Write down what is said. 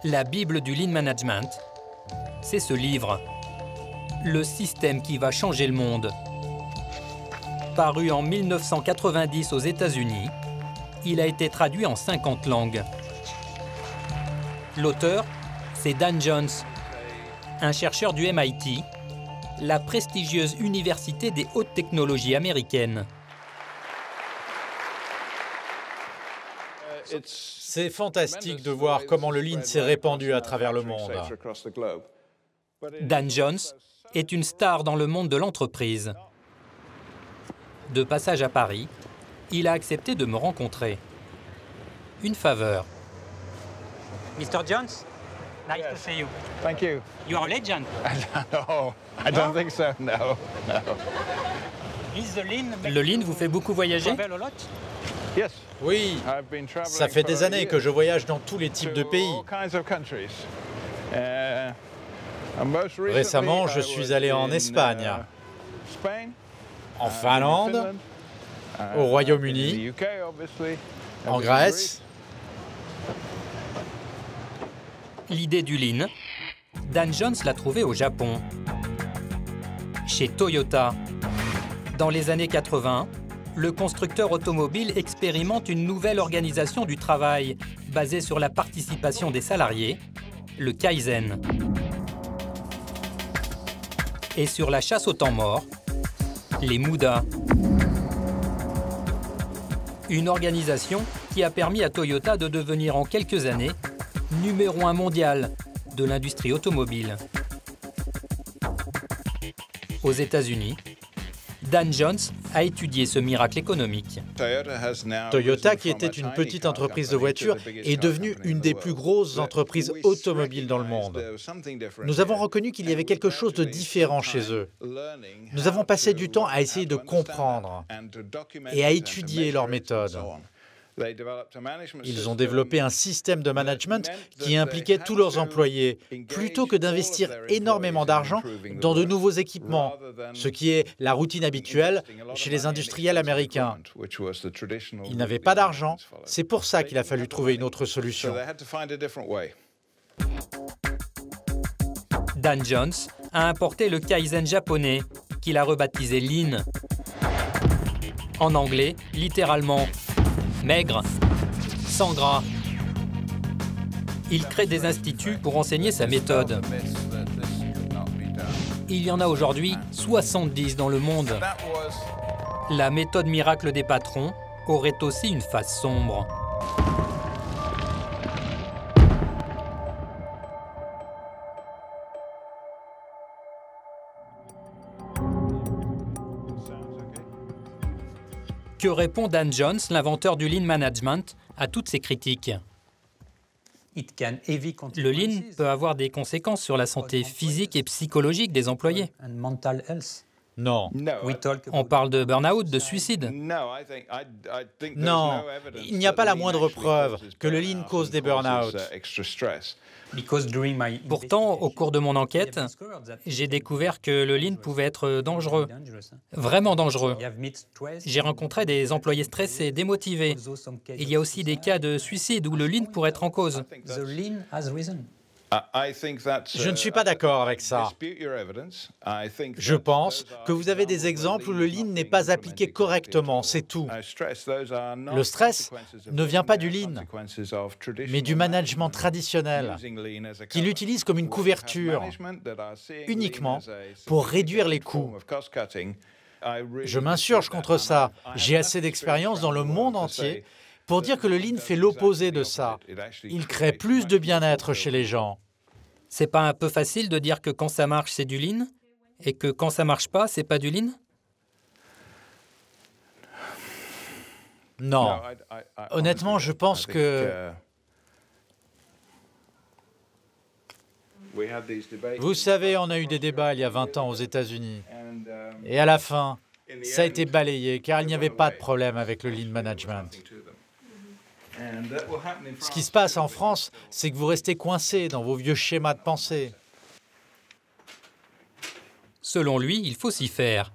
La Bible du Lean Management, c'est ce livre, Le système qui va changer le monde. Paru en 1990 aux États-Unis, il a été traduit en 50 langues. L'auteur, c'est Dan Jones, un chercheur du MIT, la prestigieuse université des hautes technologies américaines. C'est fantastique de voir comment le Lean s'est répandu à travers le monde. Dan Jones est une star dans le monde de l'entreprise. De passage à Paris, il a accepté de me rencontrer. Une faveur. Mr. Jones, nice to see you. Thank you. You are a legend. No, I don't think so. No. Is the Lean Le Lean vous fait beaucoup voyager? travel a lot? Yes, Oui, I've been traveling ça fait des for années que je voyage dans tous les types de to pays. all kinds of countries. And most recently, Récemment, je I suis was allé en in, Espagne, Spain, en in Finlande, Finland, au in Royaume-Uni, the UK, obviously, en in Grèce. L'idée du Lean, Dan Jones l'a trouvée au Japon, chez Toyota. Dans les années 80, le constructeur automobile expérimente une nouvelle organisation du travail basée sur la participation des salariés, le Kaizen, et sur la chasse au temps mort, les Muda. Une organisation qui a permis à Toyota de devenir en quelques années numéro 1 mondial de l'industrie automobile. Aux États-Unis, Dan Jones a étudié ce miracle économique. Toyota, qui était une petite entreprise de voitures, est devenue une des plus grosses entreprises automobiles dans le monde. Nous avons reconnu qu'il y avait quelque chose de différent chez eux. Nous avons passé du temps à essayer de comprendre et à étudier leurs méthodes. Ils ont développé un système de management qui impliquait tous leurs employés, plutôt que d'investir énormément d'argent dans de nouveaux équipements, ce qui est la routine habituelle chez les industriels américains. Ils n'avaient pas d'argent, c'est pour ça qu'il a fallu trouver une autre solution. Dan Jones a importé le Kaizen japonais, qu'il a rebaptisé Lean. En anglais, littéralement, maigre, sans gras. Il crée des instituts pour enseigner sa méthode. Il y en a aujourd'hui 70 dans le monde. La méthode miracle des patrons aurait aussi une face sombre. Que répond Dan Jones, l'inventeur du Lean Management, à toutes ces critiques? Le Lean peut avoir des conséquences sur la santé physique et psychologique des employés. Non. On parle de burn-out, de suicide. Non, il n'y a pas la moindre preuve que le Lean cause des burn-out. Pourtant, au cours de mon enquête, j'ai découvert que le Lean pouvait être dangereux, vraiment dangereux. J'ai rencontré des employés stressés, démotivés. Il y a aussi des cas de suicide où le Lean pourrait être en cause. Je ne suis pas d'accord avec ça. Je pense que vous avez des exemples où le Lean n'est pas appliqué correctement, c'est tout. Le stress ne vient pas du Lean, mais du management traditionnel, qui l'utilise comme une couverture, uniquement pour réduire les coûts. Je m'insurge contre ça. J'ai assez d'expérience dans le monde entier pour dire que le Lean fait l'opposé de ça. Il crée plus de bien-être chez les gens. C'est pas un peu facile de dire que quand ça marche, c'est du Lean, et que quand ça marche pas, c'est pas du Lean? Non. Honnêtement, je pense que... Vous savez, on a eu des débats il y a 20 ans aux États-Unis. Et à la fin, ça a été balayé, car il n'y avait pas de problème avec le Lean Management. Ce qui se passe en France, c'est que vous restez coincé dans vos vieux schémas de pensée. Selon lui, il faut s'y faire.